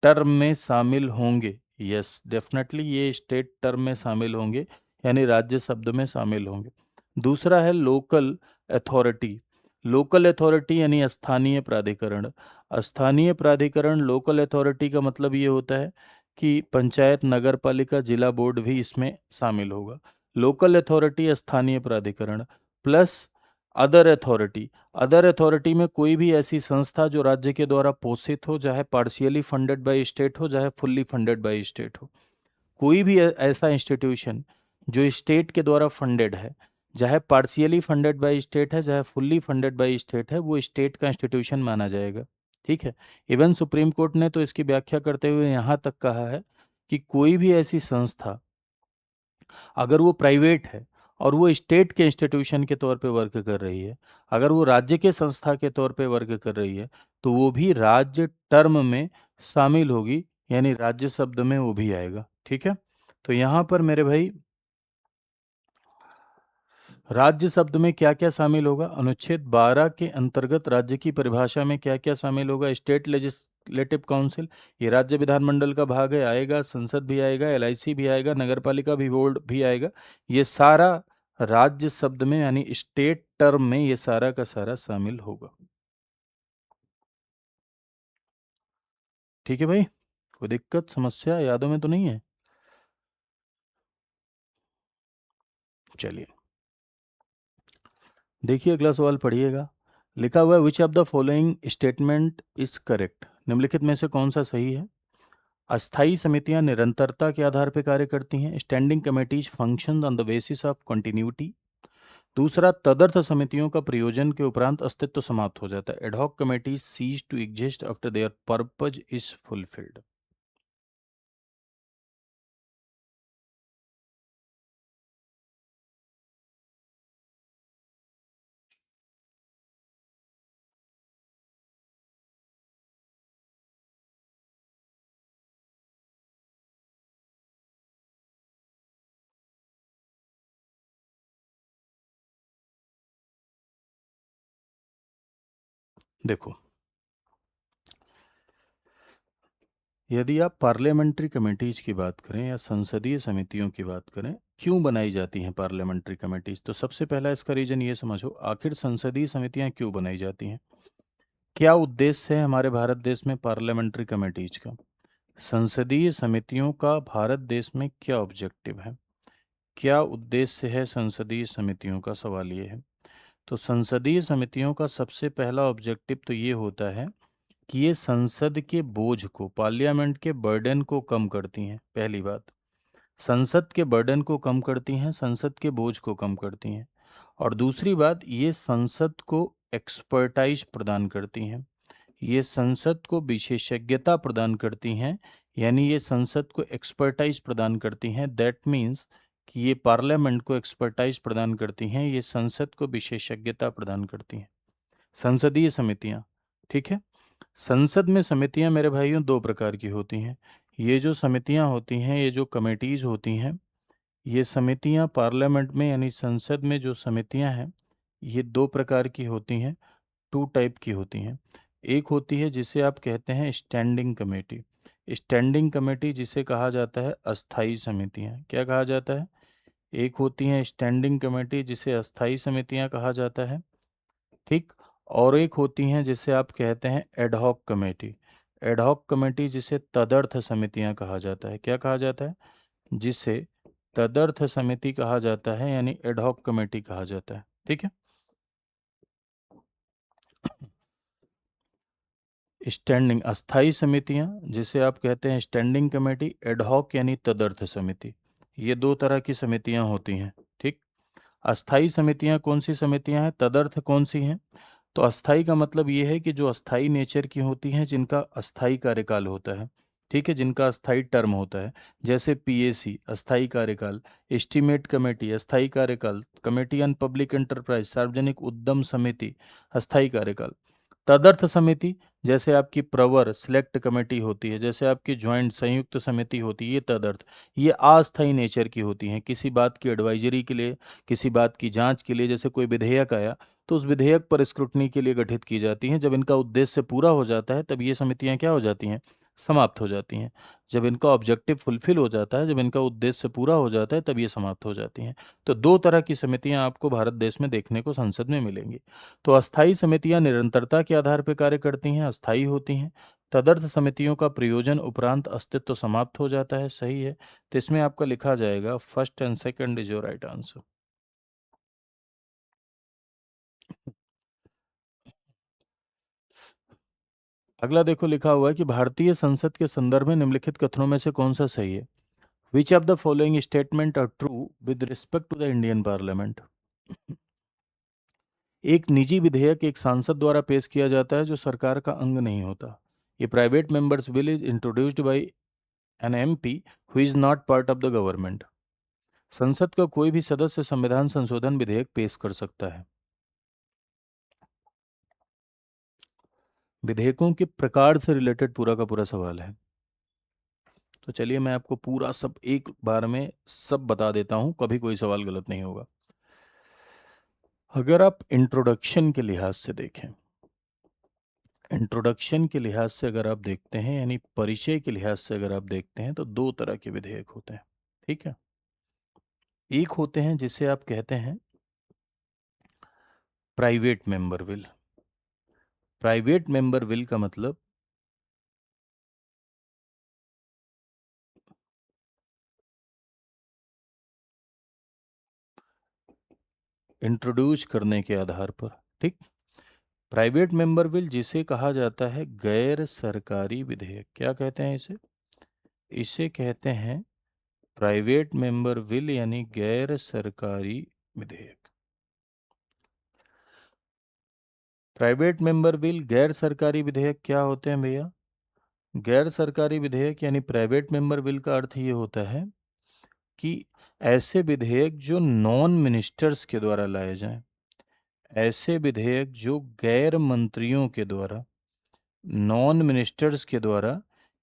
टर्म में शामिल होंगे। यस, डेफिनेटली ये स्टेट टर्म में शामिल होंगे, यानी राज्य शब्द में शामिल होंगे। दूसरा है लोकल अथॉरिटी। लोकल अथॉरिटी यानी स्थानीय प्राधिकरण। स्थानीय प्राधिकरण, लोकल अथॉरिटी का मतलब ये होता है कि पंचायत, नगर पालिका, जिला बोर्ड भी इसमें शामिल होगा। लोकल अथॉरिटी स्थानीय प्राधिकरण, plus other authority. Other authority में कोई भी ऐसी संस्था जो राज्य के द्वारा पोषित हो, चाहे पार्शियली फंडेड बाय स्टेट हो, चाहे फुल्ली फंडेड बाय स्टेट हो। कोई भी ऐसा इंस्टीट्यूशन जो स्टेट के द्वारा फंडेड है, चाहे पार्शियली फंडेड बाय स्टेट है, चाहे फुल्ली फंडेड बाय स्टेट है, वो स्टेट का इंस्टीट्यूशन माना जाएगा। ठीक है। इवन सुप्रीम कोर्ट ने तो इसकी व्याख्या करते हुए यहाँ तक कहा है कि कोई भी ऐसी संस्था अगर वो प्राइवेट है और वो स्टेट के इंस्टीट्यूशन के तौर पे वर्क कर रही है, अगर वो राज्य के संस्था के तौर पे वर्क कर रही है, तो वो भी राज्य टर्म में शामिल होगी, यानी राज्य शब्द में वो भी आएगा। ठीक है। तो यहाँ पर मेरे भाई राज्य शब्द में क्या क्या शामिल होगा, अनुच्छेद 12 के अंतर्गत राज्य की परिभाषा में क्या क्या शामिल होगा, स्टेट लेजिस्लेटिव काउंसिल, ये राज्य विधानमंडल का भाग है, आएगा, संसद भी आएगा, एलआईसी भी आएगा, नगरपालिका भी बोर्ड भी आएगा। ये सारा राज्य शब्द में यानी स्टेट टर्म में ये सारा का सारा शामिल होगा। ठीक है भाई, कोई दिक्कत समस्या यादों में तो नहीं है? चलिए देखिए अगला सवाल पढ़िएगा। लिखा हुआ है which of the following statement is correct, निम्नलिखित में से कौन सा सही है? अस्थायी समितियां निरंतरता के आधार पर कार्य करती हैं। Standing committees function on the basis of continuity. दूसरा, तदर्थ समितियों का प्रयोजन के उपरांत अस्तित्व समाप्त हो जाता है। Ad hoc committees cease to exist after their purpose is fulfilled. देखो, यदि आप पार्लियामेंट्री कमेटीज की बात करें या संसदीय समितियों की बात करें, क्यों बनाई जाती हैं पार्लियामेंट्री कमेटीज, तो सबसे पहला इसका रीजन ये समझो, आखिर संसदीय समितियां क्यों बनाई जाती हैं? क्या उद्देश्य है हमारे भारत देश में पार्लियामेंट्री कमेटीज का? संसदीय समितियों का भारत देश में क्या ऑब्जेक्टिव है? क्या उद्देश्य है संसदीय समितियों का, सवाल ये है। तो संसदीय समितियों का सबसे पहला ऑब्जेक्टिव तो ये होता है कि ये संसद के बोझ को, पार्लियामेंट के बर्डन को कम करती हैं। पहली बात, संसद के बर्डन को कम करती हैं, संसद के बोझ को कम करती हैं। और दूसरी बात, ये संसद को एक्सपर्टाइज प्रदान करती हैं, ये संसद को विशेषज्ञता प्रदान करती हैं, यानी ये संसद को एक्सपर्टाइज प्रदान करती हैं। दैट मीन्स कि ये पार्लियामेंट को एक्सपर्टाइज प्रदान करती हैं, ये संसद को विशेषज्ञता प्रदान करती हैं। संसदीय समितियां, ठीक है। संसद में समितियां मेरे भाइयों दो प्रकार की होती हैं। ये जो समितियां होती हैं, ये जो कमेटीज होती हैं, ये समितियां पार्लियामेंट में यानी संसद में जो समितियां हैं, ये दो प्रकार की होती हैं, टू टाइप की होती हैं। एक होती है जिसे आप कहते हैं स्टैंडिंग कमेटी। स्टैंडिंग कमेटी जिसे कहा जाता है अस्थाई समितियां। क्या कहा जाता है? एक होती हैं स्टैंडिंग कमेटी जिसे अस्थाई समितियां कहा जाता है, ठीक। और एक होती हैं जिसे आप कहते हैं एडहॉक कमेटी। एडहॉक कमेटी जिसे तदर्थ समितियां कहा जाता है। क्या कहा जाता है? जिसे तदर्थ समिति कहा जाता है, यानी एडहॉक कमेटी कहा जाता है। ठीक है। स्टैंडिंग अस्थाई समितियां जिसे आप कहते हैं स्टैंडिंग कमेटी, एडहॉक यानी तदर्थ समिति, ये दो तरह की समितियां होती हैं। ठीक। अस्थाई समितियां कौन सी समितियां हैं, तदर्थ कौन सी हैं? तो अस्थाई का मतलब ये है कि जो अस्थाई नेचर की होती हैं, जिनका अस्थाई कार्यकाल होता है, ठीक है, जिनका अस्थाई टर्म होता है। जैसे पीएसी अस्थाई कार्यकाल, एस्टीमेट कमेटी अस्थाई कार्यकाल, कमेटी ऑन पब्लिक एंटरप्राइज सार्वजनिक उद्यम समिति अस्थाई कार्यकाल। तदर्थ समिति जैसे आपकी प्रवर सिलेक्ट कमेटी होती है, जैसे आपकी ज्वाइंट संयुक्त समिति होती है, ये तदर्थ, ये अस्थायी नेचर की होती हैं। किसी बात की एडवाइजरी के लिए, किसी बात की जांच के लिए, जैसे कोई विधेयक आया तो उस विधेयक पर स्क्रूटनी के लिए गठित की जाती हैं। जब इनका उद्देश्य पूरा हो जाता है तब ये समितियां क्या हो जाती हैं, समाप्त हो जाती हैं। जब इनका ऑब्जेक्टिव फुलफिल हो जाता है, जब इनका उद्देश्य पूरा हो जाता है, तब ये समाप्त हो जाती हैं। तो दो तरह की समितियां आपको भारत देश में देखने को संसद में मिलेंगी। तो अस्थाई समितियां निरंतरता के आधार पर कार्य करती हैं, अस्थाई होती हैं। तदर्थ समितियों का प्रयोजन उपरांत अस्तित्व समाप्त हो जाता है, सही है। तो इसमें आपका लिखा जाएगा first and second is your right answer. अगला देखो, लिखा हुआ है कि भारतीय संसद के संदर्भ में निम्नलिखित कथनों में से कौन सा सही है। Which of the following statement are true with respect to the Indian parliament. एक निजी विधेयक एक सांसद द्वारा पेश किया जाता है जो सरकार का अंग नहीं होता। ये private members bill is introduced by an MP who is not part of the government. संसद का कोई भी सदस्य संविधान संशोधन विधेयक पेश कर सकता है। विधेयकों के प्रकार से रिलेटेड पूरा का पूरा सवाल है। तो चलिए मैं आपको पूरा सब एक बार में सब बता देता हूं, कभी कोई सवाल गलत नहीं होगा। अगर आप इंट्रोडक्शन के लिहाज से देखें, इंट्रोडक्शन के लिहाज से अगर आप देखते हैं, यानी परिचय के लिहाज से अगर आप देखते हैं, तो दो तरह के विधेयक होते हैं। ठीक है। एक होते हैं जिसे आप कहते हैं private member bill. Private member bill का मतलब इंट्रोड्यूस करने के आधार पर। ठीक। प्राइवेट मेंबर बिल जिसे कहा जाता है गैर सरकारी विधेयक, क्या कहते हैं इसे? इसे कहते हैं प्राइवेट मेंबर बिल, यानी गैर सरकारी विधेयक। प्राइवेट मेंबर बिल गैर सरकारी विधेयक क्या होते हैं भैया? गैर सरकारी विधेयक यानी प्राइवेट मेंबर बिल का अर्थ ये होता है कि ऐसे विधेयक जो नॉन मिनिस्टर्स के द्वारा लाए जाएं, ऐसे विधेयक जो गैर मंत्रियों के द्वारा, नॉन मिनिस्टर्स के द्वारा,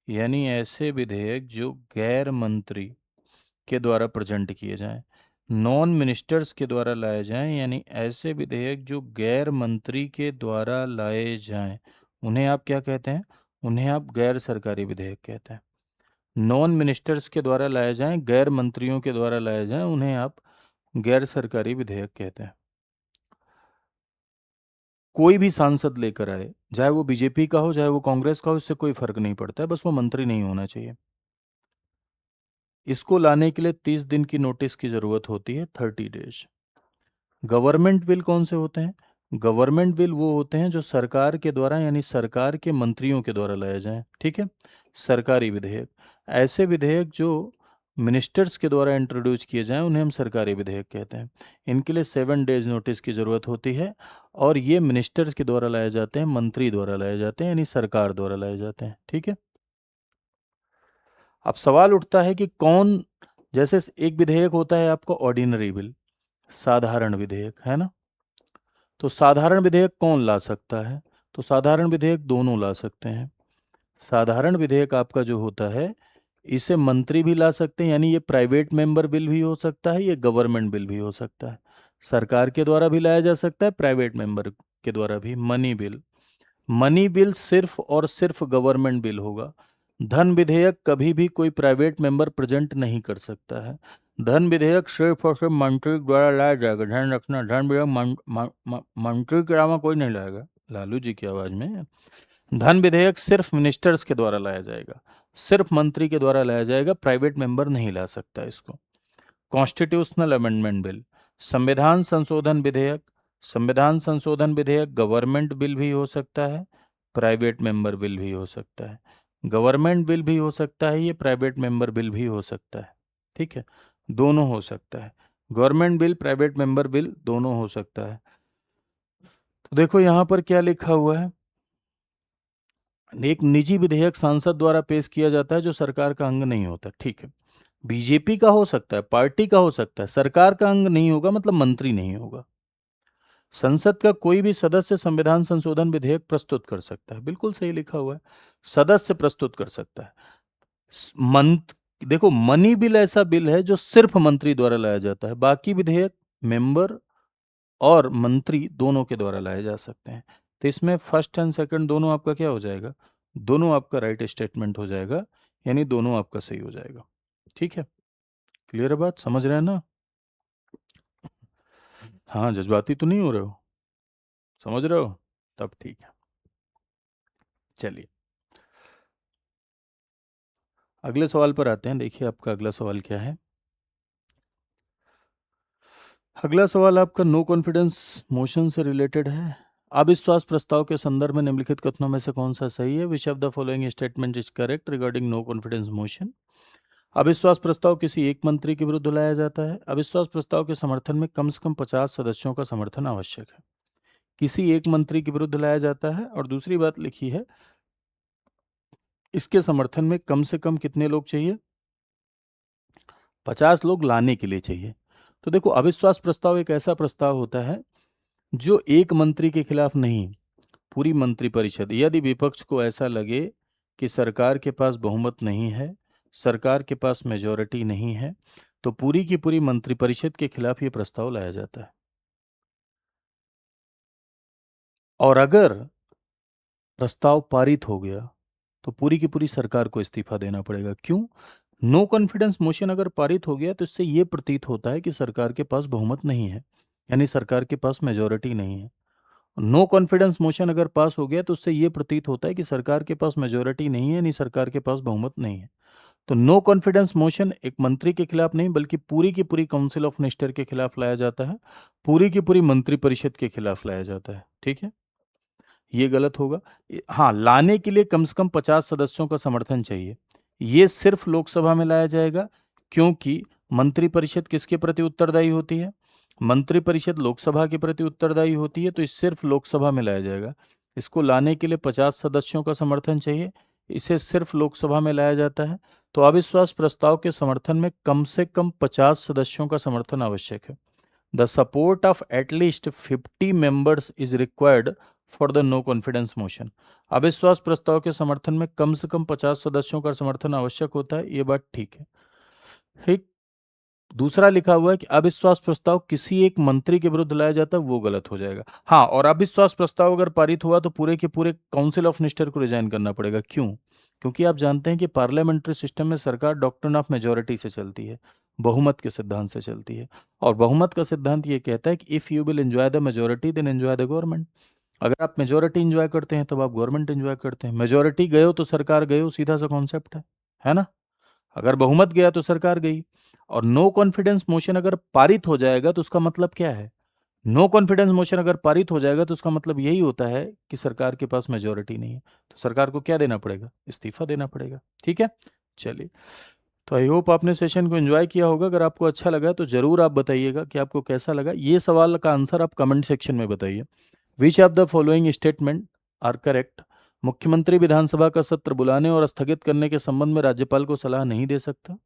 यानी ऐसे विधेयक जो गैर मंत्री के द्वारा प्रेजेंट किए जाएं। नॉन मिनिस्टर्स के द्वारा लाए जाएं, यानी ऐसे विधेयक जो गैर मंत्री के द्वारा लाए जाएं, उन्हें आप क्या कहते हैं? उन्हें आप गैर सरकारी विधेयक कहते हैं। नॉन मिनिस्टर्स के द्वारा लाए जाएं, गैर मंत्रियों के द्वारा लाए जाएं, उन्हें आप गैर सरकारी विधेयक कहते हैं। कोई भी सांसद लेकर आए, चाहे वो बीजेपी का हो चाहे वो कांग्रेस का हो, इससे कोई फर्क नहीं पड़ता है, बस वो मंत्री नहीं होना चाहिए। इसको लाने के लिए 30 दिन की नोटिस की जरूरत होती है, 30 डेज। गवर्नमेंट बिल कौन से होते हैं? गवर्नमेंट बिल वो होते हैं जो सरकार के द्वारा, यानी सरकार के मंत्रियों के द्वारा लाए जाएं। ठीक है। सरकारी विधेयक, ऐसे विधेयक जो मिनिस्टर्स के द्वारा इंट्रोड्यूस किए जाएं, उन्हें हम सरकारी विधेयक कहते हैं। इनके लिए 7 डेज नोटिस की ज़रूरत होती है, और ये मिनिस्टर्स के द्वारा लाए जाते हैं, मंत्री द्वारा लाए जाते हैं, यानी सरकार द्वारा लाए जाते हैं। ठीक है। अब सवाल उठता है कि कौन, जैसे एक विधेयक होता है आपका ऑर्डिनरी बिल, साधारण विधेयक, है ना? तो साधारण विधेयक कौन ला सकता है? तो साधारण विधेयक दोनों ला सकते हैं। साधारण विधेयक आपका जो होता है, इसे मंत्री भी ला सकते हैं, यानी ये प्राइवेट मेंबर बिल भी हो सकता है, ये गवर्नमेंट बिल भी हो सकता है। सरकार के द्वारा भी लाया जा सकता है, प्राइवेट मेंबर के द्वारा भी। मनी बिल, मनी बिल सिर्फ और सिर्फ गवर्नमेंट बिल होगा। धन विधेयक कभी भी कोई प्राइवेट मेंबर प्रेजेंट नहीं कर सकता है। धन विधेयक सिर्फ और सिर्फ मंत्री के द्वारा लाया जाएगा, ध्यान रखना। धन विधेयक मंत्री के अलावा कोई नहीं लाएगा, लालू जी की आवाज में। धन विधेयक सिर्फ मिनिस्टर्स के द्वारा लाया जाएगा, सिर्फ मंत्री के द्वारा लाया जाएगा, प्राइवेट मेंबर नहीं ला सकता इसको। कॉन्स्टिट्यूशनल अमेंडमेंट बिल, संविधान संशोधन विधेयक, संविधान संशोधन विधेयक गवर्नमेंट बिल भी हो सकता है, प्राइवेट मेंबर बिल भी हो सकता है। गवर्नमेंट बिल भी हो सकता है, ये प्राइवेट मेंबर बिल भी हो सकता है। ठीक है। दोनों हो सकता है, government bill private member bill दोनों हो सकता है। तो देखो यहां पर क्या लिखा हुआ है। एक निजी विधेयक सांसद द्वारा पेश किया जाता है जो सरकार का अंग नहीं होता। ठीक है। बीजेपी का हो सकता है, पार्टी का हो सकता है, सरकार का अंग नहीं होगा, मतलब मंत्री नहीं होगा। संसद का कोई भी सदस्य संविधान संशोधन विधेयक प्रस्तुत कर सकता है, बिल्कुल सही लिखा हुआ है, सदस्य प्रस्तुत कर सकता है। मंत देखो, मनी बिल ऐसा बिल है जो सिर्फ मंत्री द्वारा लाया जाता है, बाकी विधेयक मेंबर और मंत्री दोनों के द्वारा लाए जा सकते हैं। तो इसमें फर्स्ट एंड सेकंड दोनों आपका क्या हो जाएगा? दोनों आपका राइट स्टेटमेंट हो जाएगा, यानी दोनों आपका सही हो जाएगा। ठीक है। क्लियर है बात, समझ रहे हैं ना? हाँ, जज्बाती तो नहीं हो रहे हो? समझ रहे हो? तब ठीक है। चलिए, अगले सवाल पर आते हैं। देखिए आपका अगला सवाल क्या है। अगला सवाल आपका नो कॉन्फिडेंस मोशन से रिलेटेड है। अविश्वास प्रस्ताव के संदर्भ में निम्नलिखित कथनों में से कौन सा सही है? Which of the following statement is correct regarding no confidence motion? अविश्वास प्रस्ताव किसी एक मंत्री के विरुद्ध लाया जाता है। अविश्वास प्रस्ताव के समर्थन में कम से कम 50 सदस्यों का समर्थन आवश्यक है। किसी एक मंत्री के विरुद्ध लाया जाता है। और दूसरी बात लिखी है, इसके समर्थन में कम से कम कितने लोग चाहिए? 50 लोग लाने के लिए चाहिए। तो देखो, अविश्वास प्रस्ताव एक ऐसा प्रस्ताव होता है जो एक मंत्री के खिलाफ नहीं, पूरी मंत्रिपरिषद, यदि विपक्ष को ऐसा लगे कि सरकार के पास बहुमत नहीं है, सरकार के पास मेजॉरिटी नहीं है, तो पूरी की पूरी मंत्रिपरिषद के खिलाफ ये प्रस्ताव लाया जाता है। और अगर प्रस्ताव पारित हो गया तो पूरी की पूरी सरकार को इस्तीफा देना पड़ेगा। क्यों? नो कॉन्फिडेंस मोशन अगर पारित हो गया तो इससे ये प्रतीत होता है कि सरकार के पास बहुमत नहीं है, यानी सरकार के पास मेजॉरिटी नहीं है। नो कॉन्फिडेंस मोशन अगर पास हो गया तो उससे ये प्रतीत होता है कि सरकार के पास मेजॉरिटी नहीं है, यानी सरकार के पास बहुमत नहीं है। तो नो कॉन्फिडेंस मोशन एक मंत्री के खिलाफ नहीं, बल्कि पूरी की पूरी काउंसिल ऑफ मिनिस्टर के खिलाफ लाया जाता है, पूरी की पूरी मंत्रिपरिषद के खिलाफ लाया जाता है। ठीक है, ये गलत होगा। हाँ, लाने के लिए कम से कम 50 सदस्यों का समर्थन चाहिए। ये सिर्फ लोकसभा में लाया जाएगा, क्योंकि मंत्रिपरिषद किसके प्रति उत्तरदायी होती है? मंत्रिपरिषद लोकसभा के प्रति उत्तरदायी होती है, तो इस सिर्फ लोकसभा में लाया जाएगा। इसको लाने के लिए 50 सदस्यों का समर्थन चाहिए, इसे सिर्फ लोकसभा में लाया जाता है। तो अविश्वास प्रस्ताव के समर्थन में कम से कम 50 सदस्यों का समर्थन आवश्यक है। The support of at least 50 members is required for the no confidence motion. अविश्वास प्रस्ताव के समर्थन में कम से कम 50 सदस्यों का समर्थन आवश्यक होता है, ये बात ठीक है। ठीक। दूसरा लिखा हुआ है कि अविश्वास प्रस्ताव किसी एक मंत्री के विरुद्ध लाया जाता है, वो गलत हो जाएगा। हाँ, और अविश्वास प्रस्ताव अगर पारित हुआ तो पूरे के पूरे काउंसिल ऑफ मिनिस्टर को रिजाइन करना पड़ेगा। क्यों? क्योंकि आप जानते हैं कि पार्लियामेंट्री सिस्टम में सरकार डॉक्ट्रिन ऑफ मेजोरिटी से चलती है, बहुमत के सिद्धांत से चलती है। और बहुमत का सिद्धांत ये कहता है कि if you will enjoy the majority then enjoy the government. अगर आप मेजोरिटी एंजॉय करते हैं तब आप गवर्नमेंट एंजॉय करते हैं। मेजोरिटी गए हो तो सरकार गए हो, सीधा सा कॉन्सेप्ट है ना? अगर बहुमत गया तो सरकार गई। और नो कॉन्फिडेंस मोशन अगर पारित हो जाएगा तो उसका मतलब क्या है? नो कॉन्फिडेंस मोशन अगर पारित हो जाएगा तो उसका मतलब यही होता है कि सरकार के पास मेजोरिटी नहीं है, तो सरकार को क्या देना पड़ेगा? इस्तीफा देना पड़ेगा। ठीक है, चलिए। तो आई होप आपने सेशन को एंजॉय किया होगा। अगर आपको अच्छा लगा तो जरूर आप बताइएगा कि आपको कैसा लगा। ये सवाल का आंसर आप कमेंट सेक्शन में बताइए। Which of the following statement are correct? मुख्यमंत्री विधानसभा का सत्र बुलाने और स्थगित करने के संबंध में राज्यपाल को सलाह नहीं दे सकता।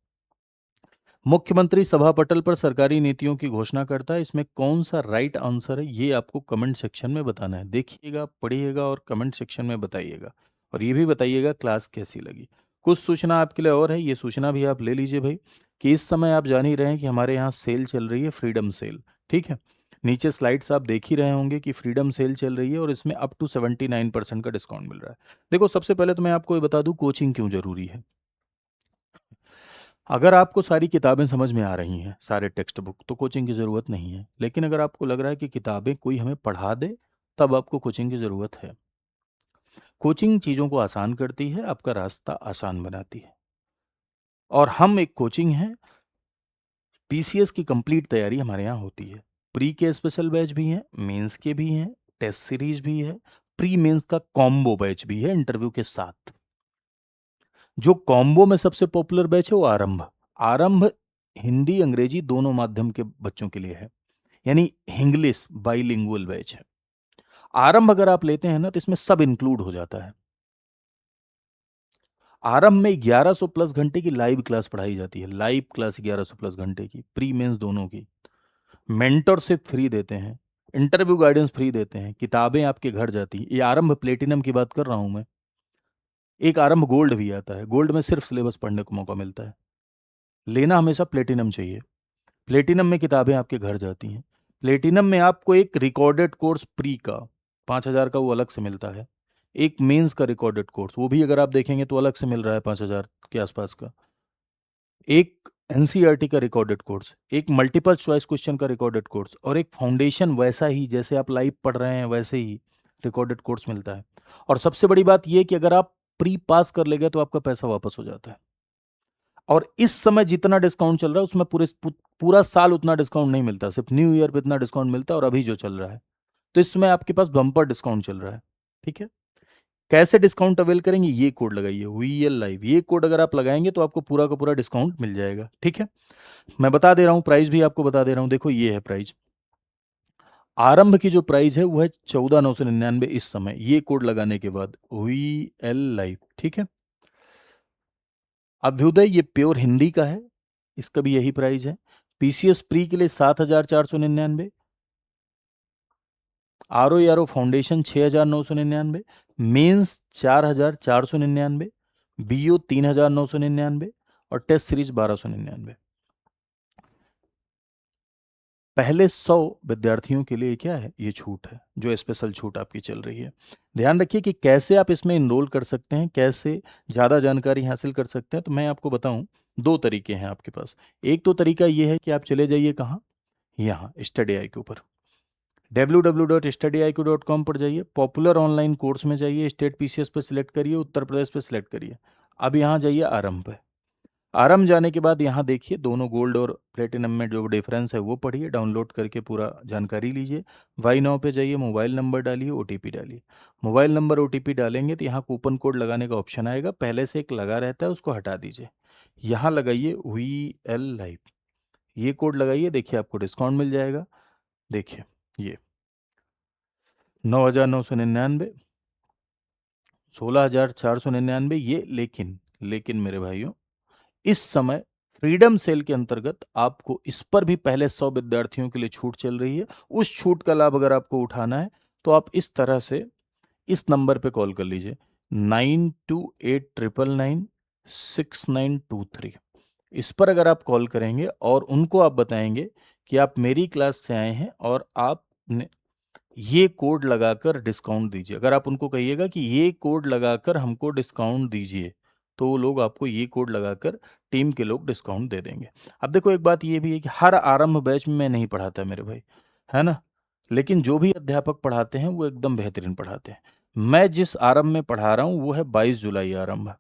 मुख्यमंत्री सभा पटल पर सरकारी नीतियों की घोषणा करता है। इसमें कौन सा राइट आंसर है, ये आपको कमेंट सेक्शन में बताना है। देखिएगा, पढ़िएगा और कमेंट सेक्शन में बताइएगा। और ये भी बताइएगा क्लास कैसी लगी। कुछ सूचना आपके लिए और है, ये सूचना भी आप ले लीजिए भाई, कि इस समय आप जान ही रहे हैं कि हमारे यहाँ सेल चल रही है, फ्रीडम सेल। ठीक है, नीचे स्लाइड्स आप देख ही रहे होंगे कि फ्रीडम सेल चल रही है और इसमें अप टू 79% का डिस्काउंट मिल रहा है। देखो, सबसे पहले तो मैं आपको ये बता दूं कोचिंग क्यों जरूरी है। अगर आपको सारी किताबें समझ में आ रही हैं, सारे टेक्स्ट बुक, तो कोचिंग की ज़रूरत नहीं है। लेकिन अगर आपको लग रहा है कि किताबें कोई हमें पढ़ा दे, तब आपको कोचिंग की ज़रूरत है। कोचिंग चीज़ों को आसान करती है, आपका रास्ता आसान बनाती है। और हम एक कोचिंग है, पीसीएस की कंप्लीट तैयारी हमारे यहाँ होती है। प्री के स्पेशल बैच भी हैं, मेंस के भी हैं, टेस्ट सीरीज भी है, प्री मेंस का कॉम्बो बैच भी है इंटरव्यू के साथ। जो कॉम्बो में सबसे पॉपुलर बैच है वो आरंभ। आरंभ हिंदी अंग्रेजी दोनों माध्यम के बच्चों के लिए है, यानी इंग्लिश बाइलिंगुअल बैच है। आरंभ अगर आप लेते हैं ना तो इसमें सब इंक्लूड हो जाता है। आरंभ में 1100 प्लस घंटे की लाइव क्लास पढ़ाई जाती है, लाइव क्लास 1100 प्लस घंटे की, प्री मेंस दोनों की। मेंटरशिप फ्री देते हैं, इंटरव्यू गाइडेंस फ्री देते हैं, किताबें आपके घर जाती हैं। ये आरंभ प्लेटिनम की बात कर रहा हूं मैं। एक आरंभ गोल्ड भी आता है, गोल्ड में सिर्फ सिलेबस पढ़ने को मौका मिलता है। लेना हमेशा प्लेटिनम चाहिए। प्लेटिनम में किताबें आपके घर जाती हैं। प्लेटिनम में आपको एक रिकॉर्डेड कोर्स प्री का 5,000 का वो अलग से मिलता है। एक मेंस का रिकॉर्डेड कोर्स वो भी अगर आप देखेंगे तो अलग से मिल रहा है 5,000 के आसपास का। एक एनसीईआरटी का रिकॉर्डेड कोर्स, एक मल्टीपल चॉइस क्वेश्चन का रिकॉर्डेड कोर्स और एक फाउंडेशन वैसा ही जैसे आप लाइव पढ़ रहे हैं वैसे ही रिकॉर्डेड कोर्स मिलता है। और सबसे बड़ी बात यह कि अगर आप प्री पास कर लेंगे तो आपका पैसा वापस हो जाता है। और इस समय जितना डिस्काउंट चल रहा है उसमें पूरा साल उतना डिस्काउंट नहीं मिलता, सिर्फ न्यू ईयर पे इतना डिस्काउंट मिलता है और अभी जो चल रहा है, तो इस समय आपके पास बम्पर डिस्काउंट चल रहा है। ठीक है, कैसे डिस्काउंट अवेल करेंगे, ये कोड लगाइए वीएल लाइव, ये कोड अगर आप लगाएंगे तो आपको पूरा का पूरा डिस्काउंट मिल जाएगा। ठीक है, मैं बता दे रहा हूँ, प्राइस भी आपको बता दे रहा हूँ। देखो ये है प्राइस, आरंभ की जो प्राइस है वो है 14,999 इस समय, ये कोड लगाने के बाद वीएल लाइव। ठीक है, अभ्युदय ये प्योर हिंदी का है, इसका भी यही प्राइस है। पीसीएस प्री के लिए 7,499, R O foundation 6,999, mains 4,499, BO 3,999 और टेस्ट सीरीज 1,299। पहले 100 विद्यार्थियों के लिए क्या है, ये छूट है, जो स्पेशल छूट आपकी चल रही है। ध्यान रखिए कि कैसे आप इसमें इनरोल कर सकते हैं, कैसे ज़्यादा जानकारी हासिल कर सकते हैं। तो मैं आपको बताऊं, दो तरीके हैं आपके पास। एक तो तरीका ये है कि आप चले जाइए कहाँ, यहाँ स्टडी आई के ऊपर, www.studyIQ.com पर जाइए, पॉपुलर ऑनलाइन कोर्स में जाइए, स्टेट पीसीएस पे सिलेक्ट करिए, उत्तर प्रदेश पे सिलेक्ट करिए। अब यहाँ जाइए आरंभ पे, आरंभ जाने के बाद यहाँ देखिए दोनों गोल्ड और प्लेटिनम में जो डिफरेंस है वो पढ़िए, डाउनलोड करके पूरा जानकारी लीजिए। वाई नाउ पे जाइए, मोबाइल नंबर डालिए, ओटीपी डालिए। मोबाइल नंबर ओटीपी डालेंगे तो यहाँ कूपन कोड लगाने का ऑप्शन आएगा, पहले से एक लगा रहता है उसको हटा दीजिए, यहाँ लगाइए वीएल लाइव, ये कोड लगाइए, देखिए आपको डिस्काउंट मिल जाएगा। देखिए ये 9,999, 16,499 ये, लेकिन मेरे भाइयों इस समय फ्रीडम सेल के अंतर्गत आपको इस पर भी पहले 100 विद्यार्थियों के लिए छूट चल रही है। उस छूट का लाभ अगर आपको उठाना है तो आप इस तरह से इस नंबर पे कॉल कर लीजिए, 9289996923। इस पर अगर आप कॉल करेंगे और उनको आप बताएंगे कि आप मेरी क्लास से आए हैं और आपने ये कोड लगाकर डिस्काउंट दीजिए, अगर आप उनको कहिएगा कि ये कोड लगाकर हमको डिस्काउंट दीजिए, तो वो लोग आपको ये कोड लगाकर, टीम के लोग डिस्काउंट दे देंगे। अब देखो एक बात ये भी है कि हर आरंभ बैच में मैं नहीं पढ़ाता मेरे भाई, है ना, लेकिन जो भी अध्यापक पढ़ाते हैं वो एकदम बेहतरीन पढ़ाते हैं। मैं जिस आरंभ में पढ़ा रहा हूँ वो है 22 जुलाई आरंभ।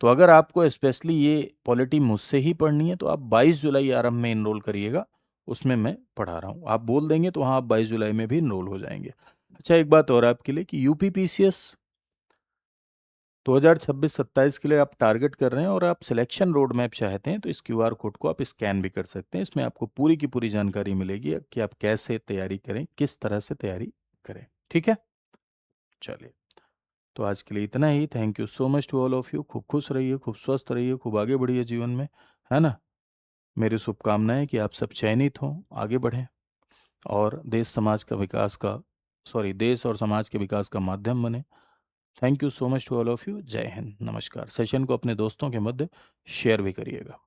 तो अगर आपको स्पेशली ये पॉलिटी मुझसे ही पढ़नी है तो आप 22 जुलाई आरंभ में इनरोल करिएगा, उसमें मैं पढ़ा रहा हूँ। आप बोल देंगे तो हाँ, आप 22 जुलाई में भी इनरोल हो जाएंगे। अच्छा, एक बात और आपके लिए कि यूपी पीसीएस 2026-27 के लिए आप टारगेट कर रहे हैं और आप सिलेक्शन रोड मैप चाहते हैं, तो इस क्यूआर कोड को आप स्कैन भी कर सकते हैं। इसमें आपको पूरी की पूरी जानकारी मिलेगी कि आप कैसे तैयारी करें, किस तरह से तैयारी करें। ठीक है, चलिए, तो आज के लिए इतना ही। Thank you so much to all of you. खूब खुश रहिए, खूब स्वस्थ रहिए, खूब आगे बढ़िए जीवन में, है ना। मेरी शुभकामनाएं कि आप सब चयनित हों, आगे बढ़ें और देश और समाज के विकास का माध्यम बने। Thank you so much to all of you. जय हिंद, नमस्कार। सेशन को अपने दोस्तों के मध्य शेयर भी करिएगा।